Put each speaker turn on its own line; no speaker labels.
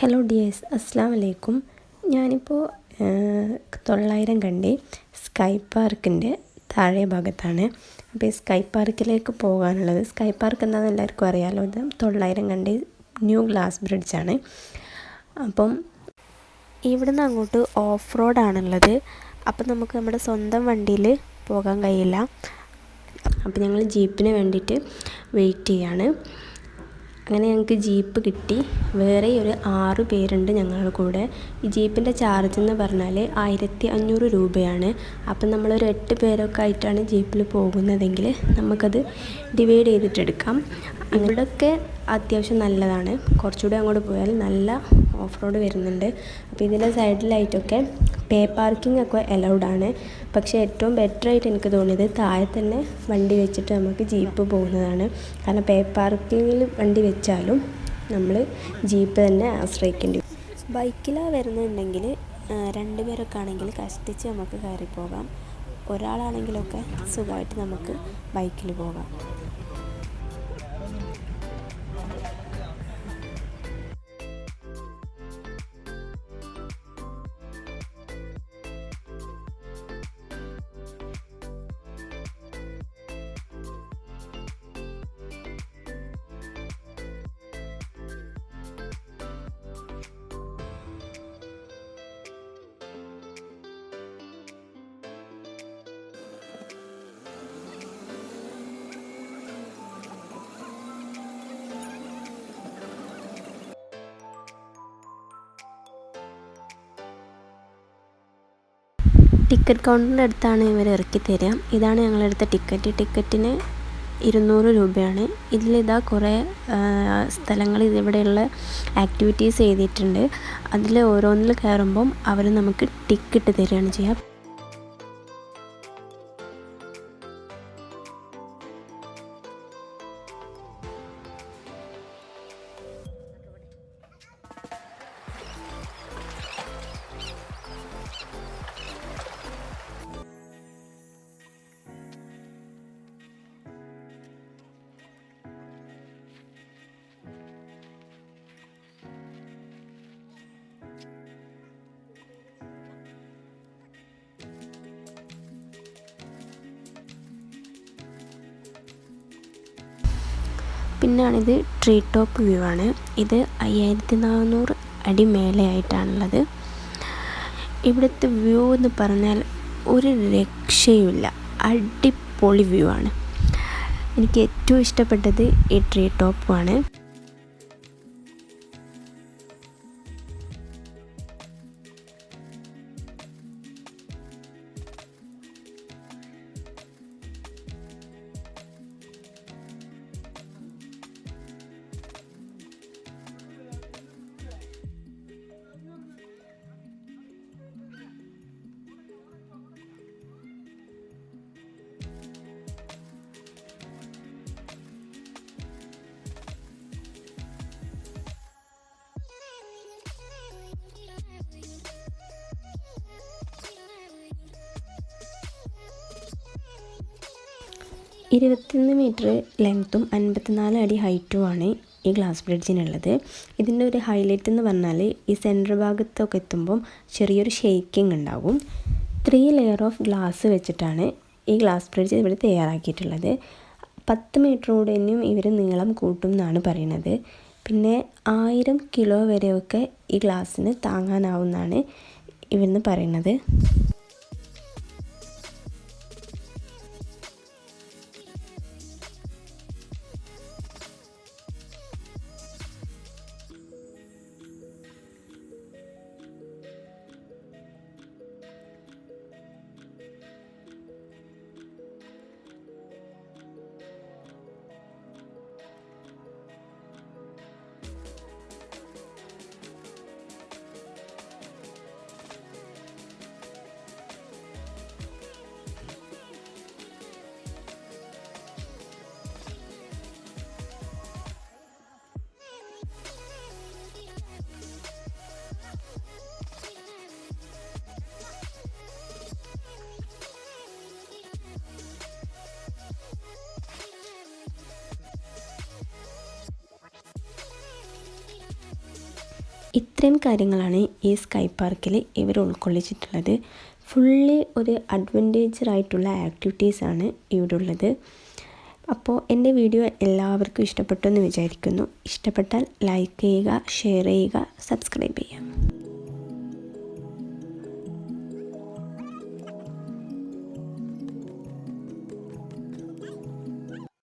Hello dears, അസ്സാം വലൈക്കും. ഞാനിപ്പോൾ 900 കണ്ടി സ്കൈ പാർക്കിൻ്റെ താഴെ ഭാഗത്താണ്. അപ്പോൾ ഈ സ്കൈ പാർക്കിലേക്ക് പോകാനുള്ളത്, സ്കൈ പാർക്ക് എന്താണെന്ന് എല്ലാവർക്കും അറിയാമല്ലോ. ഇത് 900 കണ്ടി ന്യൂ ഗ്ലാസ് ബ്രിഡ്ജാണ്. അപ്പം ഇവിടുന്ന് അങ്ങോട്ട് ഓഫ് റോഡാണുള്ളത്. അപ്പം നമുക്ക് നമ്മുടെ സ്വന്തം വണ്ടിയിൽ പോകാൻ കഴിയില്ല. അപ്പോൾ ഞങ്ങൾ ജീപ്പിന് വേണ്ടിയിട്ട് വെയിറ്റ് ചെയ്യാണ്. അങ്ങനെ ഞങ്ങൾക്ക് ജീപ്പ് കിട്ടി. വേറെ ഒരു 6 പേരുണ്ട് ഞങ്ങളുടെ കൂടെ. ഈ ജീപ്പിൻ്റെ ചാർജ് എന്ന് പറഞ്ഞാൽ 1500 രൂപയാണ്. അപ്പം നമ്മളൊരു 8 പേരൊക്കെ ആയിട്ടാണ് ജീപ്പിൽ പോകുന്നതെങ്കിൽ നമുക്കത് ഡിവൈഡ് ചെയ്തിട്ടെടുക്കാം. ഇവിടെയൊക്കെ അത്യാവശ്യം നല്ലതാണ്. കുറച്ചുകൂടി അങ്ങോട്ട് പോയാൽ നല്ല ഓഫ് റോഡ് വരുന്നുണ്ട്. അപ്പോൾ ഇതിൻ്റെ സൈഡിലായിട്ടൊക്കെ പേ പാർക്കിംഗ് ഒക്കെ അലൗഡ് ആണ്. പക്ഷേ ഏറ്റവും ബെറ്ററായിട്ട് എനിക്ക് തോന്നിയത് താഴെ തന്നെ വണ്ടി വെച്ചിട്ട് നമുക്ക് ജീപ്പ് പോകുന്നതാണ്. കാരണം പേ പാർക്കിങ്ങിൽ വണ്ടി വെച്ചാലും നമ്മൾ ജീപ്പ് തന്നെ ആശ്രയിക്കേണ്ടി വരും. ബൈക്കിലാണ് വരുന്നുണ്ടെങ്കിൽ 2 പേരൊക്കെ ആണെങ്കിൽ കഷ്ടിച്ച് നമുക്ക് കയറി പോകാം. ഒരാളാണെങ്കിലൊക്കെ സുഖമായിട്ട് നമുക്ക് ബൈക്കിൽ പോകാം. ടിക്കറ്റ് കൗണ്ടറിൻ്റെ അടുത്താണ് ഇവർ ഇറക്കി തരിക. ഇതാണ് ഞങ്ങളെടുത്ത ടിക്കറ്റിന് 200 രൂപയാണ്. ഇതിലിതാ കുറേ സ്ഥലങ്ങൾ ഇവിടെയുള്ള ആക്ടിവിറ്റീസ് ചെയ്തിട്ടുണ്ട്. അതിൽ ഓരോന്നിൽ കയറുമ്പം അവർ നമുക്ക് ടിക്കറ്റ് തരികയാണ് ചെയ്യുക. പിന്നാണിത് ട്രീ ടോപ്പ് വ്യൂ ആണ്. ഇത് 5400 അടി മേലെ ആയിട്ടാണുള്ളത്. ഇവിടുത്തെ വ്യൂ എന്ന് പറഞ്ഞാൽ ഒരു രക്ഷയുമില്ല. അടിപൊളി വ്യൂ ആണ്. എനിക്ക് ഏറ്റവും ഇഷ്ടപ്പെട്ടത് ഈ ട്രീ ടോപ്പാണ്. ഇരുപത്തിയൊന്ന് മീറ്റർ ലെങ്ത്തും 54 അടി ഹൈറ്റുമാണ് ഈ ഗ്ലാസ് ബ്രിഡ്ജിനുള്ളത്. ഇതിൻ്റെ ഒരു ഹൈലൈറ്റ് എന്ന് പറഞ്ഞാൽ ഈ സെൻറ്റർ ഭാഗത്തൊക്കെ എത്തുമ്പം ചെറിയൊരു ഷെയ്ക്കിംഗ് ഉണ്ടാകും. 3 ലെയർ ഓഫ് ഗ്ലാസ് വെച്ചിട്ടാണ് ഈ ഗ്ലാസ് ബ്രിഡ്ജ് ഇവിടെ തയ്യാറാക്കിയിട്ടുള്ളത്. 10 മീറ്റർ കൂടെ ഇനിയും ഇവർ നീളം കൂട്ടും എന്നാണ് പറയുന്നത്. പിന്നെ 1000 കിലോ വരെയൊക്കെ ഈ ഗ്ലാസ്സിന് താങ്ങാനാവുമെന്നാണ് ഇവരെന്ന് പറയുന്നത്. ഇത്രയും കാര്യങ്ങളാണ് ഈ സ്കൈ പാർക്കിൽ ഇവർ ഉൾക്കൊള്ളിച്ചിട്ടുള്ളത്. ഫുള്ളി ഒരു അഡ്വഞ്ചറായിട്ടുള്ള ആക്ടിവിറ്റീസാണ് ഇവിടെ ഉള്ളത്. അപ്പോൾ എൻ്റെ വീഡിയോ എല്ലാവർക്കും ഇഷ്ടപ്പെട്ടു എന്ന് വിചാരിക്കുന്നു. ഇഷ്ടപ്പെട്ടാൽ ലൈക്ക് ചെയ്യുക, ഷെയർ ചെയ്യുക, സബ്സ്ക്രൈബ് ചെയ്യുക.